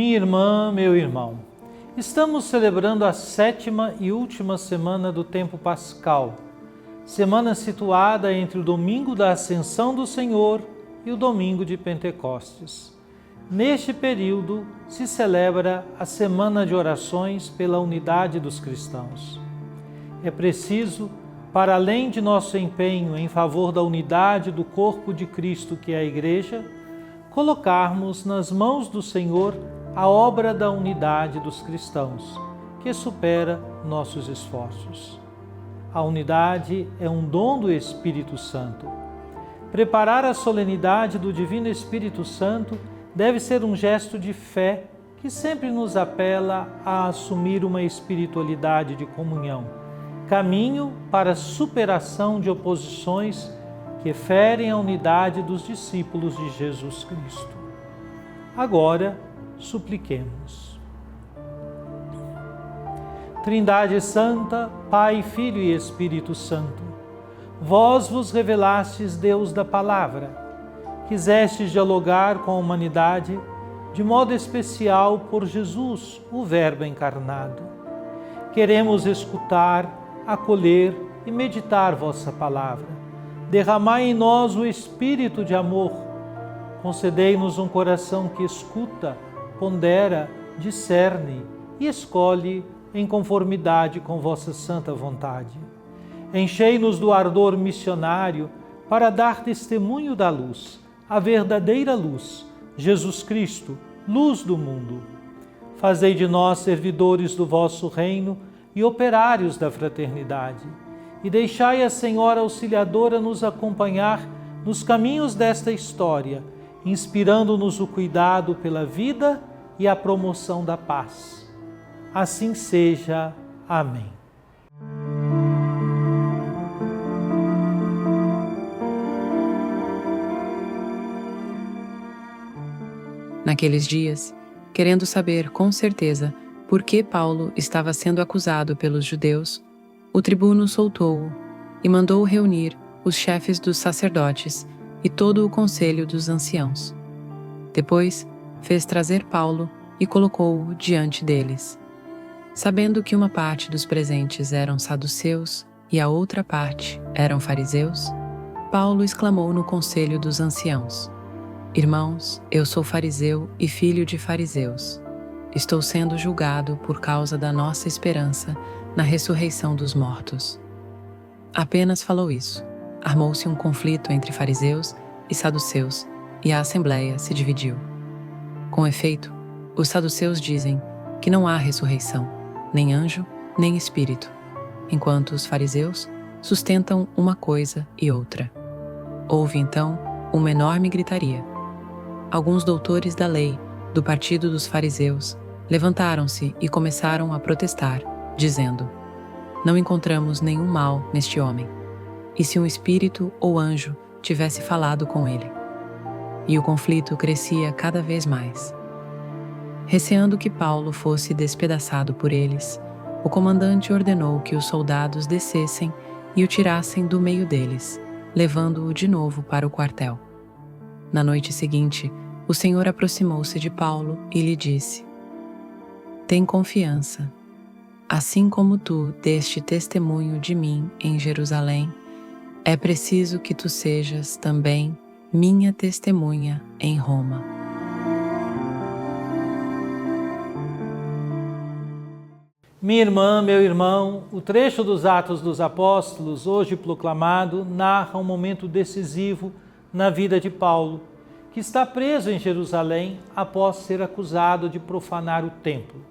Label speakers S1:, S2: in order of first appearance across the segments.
S1: Minha irmã, meu irmão, estamos celebrando a 7ª e última semana do tempo pascal, semana situada entre o domingo da Ascensão do Senhor e o domingo de Pentecostes. Neste período se celebra a Semana de Orações pela Unidade dos Cristãos. É preciso, para além de nosso empenho em favor da unidade do corpo de Cristo, que é a Igreja, colocarmos nas mãos do Senhor a obra da unidade dos cristãos, que supera nossos esforços. A unidade é um dom do Espírito Santo. Preparar a solenidade do Divino Espírito Santo deve ser um gesto de fé que sempre nos apela a assumir uma espiritualidade de comunhão, caminho para a superação de oposições que ferem a unidade dos discípulos de Jesus Cristo. Agora, supliquemos. Trindade Santa, Pai, Filho e Espírito Santo, vós vos revelastes Deus da Palavra, quisestes dialogar com a humanidade, de modo especial por Jesus, o Verbo encarnado. Queremos escutar, acolher e meditar vossa palavra. Derramai em nós o espírito de amor. Concedei-nos um coração que escuta, pondera, discerne e escolhe em conformidade com vossa santa vontade. Enchei-nos do ardor missionário para dar testemunho da luz, a verdadeira luz, Jesus Cristo, luz do mundo. Fazei de nós servidores do vosso reino e operários da fraternidade, e deixai a Senhora Auxiliadora nos acompanhar nos caminhos desta história, inspirando-nos o cuidado pela vida e a promoção da paz. Assim seja. Amém.
S2: Naqueles dias, querendo saber com certeza por que Paulo estava sendo acusado pelos judeus, o tribuno soltou-o e mandou reunir os chefes dos sacerdotes e todo o conselho dos anciãos. Depois, fez trazer Paulo e colocou-o diante deles. Sabendo que uma parte dos presentes eram saduceus e a outra parte eram fariseus, Paulo exclamou no conselho dos anciãos: Irmãos, eu sou fariseu e filho de fariseus. Estou sendo julgado por causa da nossa esperança na ressurreição dos mortos. Apenas falou isso. Armou-se um conflito entre fariseus e saduceus, e a assembleia se dividiu. Com efeito, os saduceus dizem que não há ressurreição, nem anjo, nem espírito, enquanto os fariseus sustentam uma coisa e outra. Houve então uma enorme gritaria. Alguns doutores da lei, do partido dos fariseus, levantaram-se e começaram a protestar, dizendo: Não encontramos nenhum mal neste homem. E se um espírito ou anjo tivesse falado com ele? E o conflito crescia cada vez mais. Receando que Paulo fosse despedaçado por eles, o comandante ordenou que os soldados descessem e o tirassem do meio deles, levando-o de novo para o quartel. Na noite seguinte, o Senhor aproximou-se de Paulo e lhe disse: Tem confiança. Assim como tu deste testemunho de mim em Jerusalém, é preciso que tu sejas também minha testemunha em Roma.
S1: Minha irmã, meu irmão, o trecho dos Atos dos Apóstolos, hoje proclamado, narra um momento decisivo na vida de Paulo, que está preso em Jerusalém após ser acusado de profanar o templo.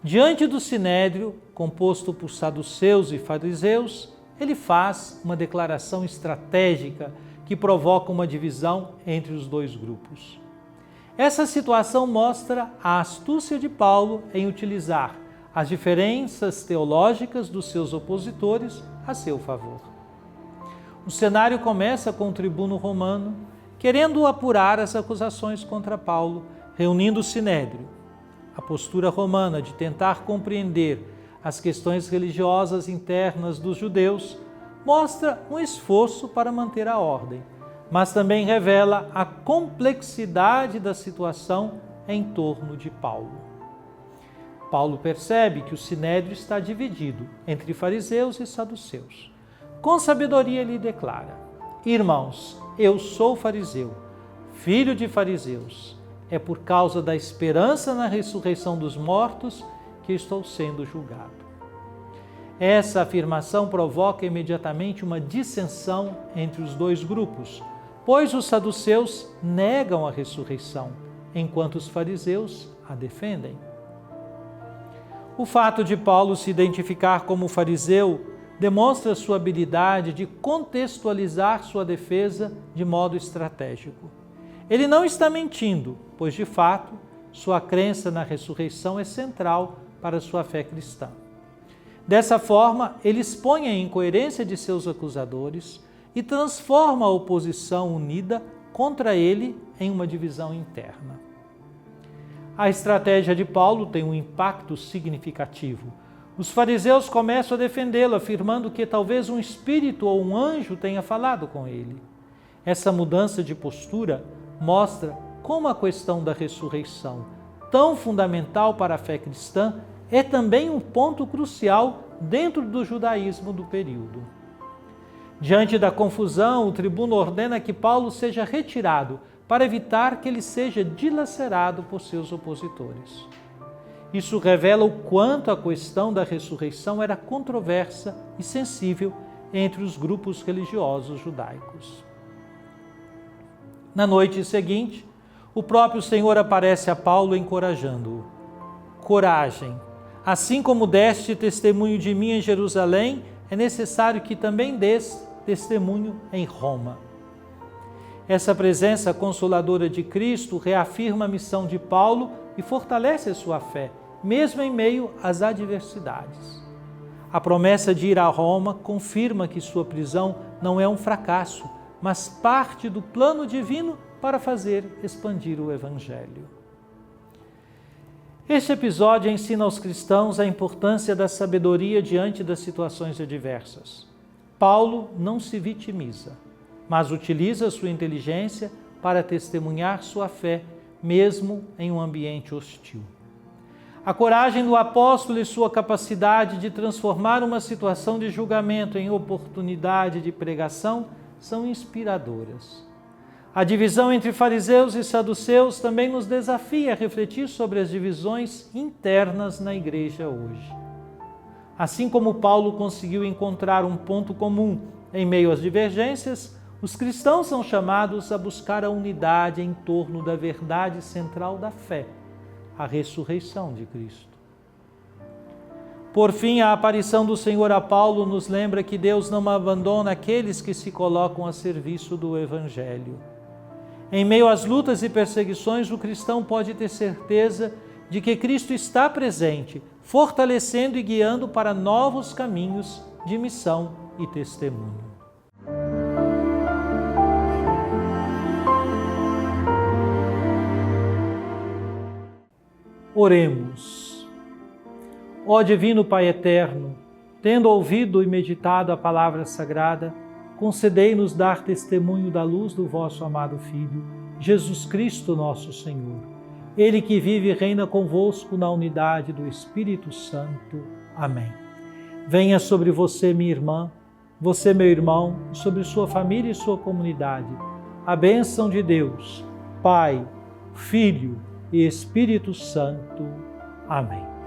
S1: Diante do sinédrio, composto por saduceus e fariseus, ele faz uma declaração estratégica que provoca uma divisão entre os dois grupos. Essa situação mostra a astúcia de Paulo em utilizar as diferenças teológicas dos seus opositores a seu favor. O cenário começa com o tribuno romano querendo apurar as acusações contra Paulo, reunindo o sinédrio. A postura romana de tentar compreender as questões religiosas internas dos judeus mostra um esforço para manter a ordem, mas também revela a complexidade da situação em torno de Paulo. Paulo percebe que o sinédrio está dividido entre fariseus e saduceus. Com sabedoria ele declara: irmãos, eu sou fariseu, filho de fariseus. É por causa da esperança na ressurreição dos mortos que estou sendo julgado. Essa afirmação provoca imediatamente uma dissensão entre os dois grupos, pois os saduceus negam a ressurreição, enquanto os fariseus a defendem. O fato de Paulo se identificar como fariseu demonstra sua habilidade de contextualizar sua defesa de modo estratégico. Ele não está mentindo, pois, de fato, sua crença na ressurreição é central para sua fé cristã. Dessa forma, ele expõe a incoerência de seus acusadores e transforma a oposição unida contra ele em uma divisão interna. A estratégia de Paulo tem um impacto significativo. Os fariseus começam a defendê-lo, afirmando que talvez um espírito ou um anjo tenha falado com ele. Essa mudança de postura mostra como a questão da ressurreição, tão fundamental para a fé cristã, é também um ponto crucial dentro do judaísmo do período. Diante da confusão, o tribuno ordena que Paulo seja retirado para evitar que ele seja dilacerado por seus opositores. Isso revela o quanto a questão da ressurreição era controversa e sensível entre os grupos religiosos judaicos. Na noite seguinte, o próprio Senhor aparece a Paulo encorajando-o. Coragem! Assim como deste testemunho de mim em Jerusalém, é necessário que também dês testemunho em Roma. Essa presença consoladora de Cristo reafirma a missão de Paulo e fortalece a sua fé, mesmo em meio às adversidades. A promessa de ir a Roma confirma que sua prisão não é um fracasso, mas parte do plano divino para fazer expandir o Evangelho. Este episódio ensina aos cristãos a importância da sabedoria diante das situações adversas. Paulo não se vitimiza, mas utiliza sua inteligência para testemunhar sua fé, mesmo em um ambiente hostil. A coragem do apóstolo e sua capacidade de transformar uma situação de julgamento em oportunidade de pregação são inspiradoras. A divisão entre fariseus e saduceus também nos desafia a refletir sobre as divisões internas na igreja hoje. Assim como Paulo conseguiu encontrar um ponto comum em meio às divergências, os cristãos são chamados a buscar a unidade em torno da verdade central da fé, a ressurreição de Cristo. Por fim, a aparição do Senhor a Paulo nos lembra que Deus não abandona aqueles que se colocam a serviço do Evangelho. Em meio às lutas e perseguições, o cristão pode ter certeza de que Cristo está presente, fortalecendo e guiando para novos caminhos de missão e testemunho. Oremos. Ó Divino Pai Eterno, tendo ouvido e meditado a palavra sagrada, concedei-nos dar testemunho da luz do vosso amado Filho, Jesus Cristo nosso Senhor. Ele que vive e reina convosco na unidade do Espírito Santo. Amém. Venha sobre você, minha irmã, você, meu irmão, sobre sua família e sua comunidade, a bênção de Deus, Pai, Filho e Espírito Santo. Amém.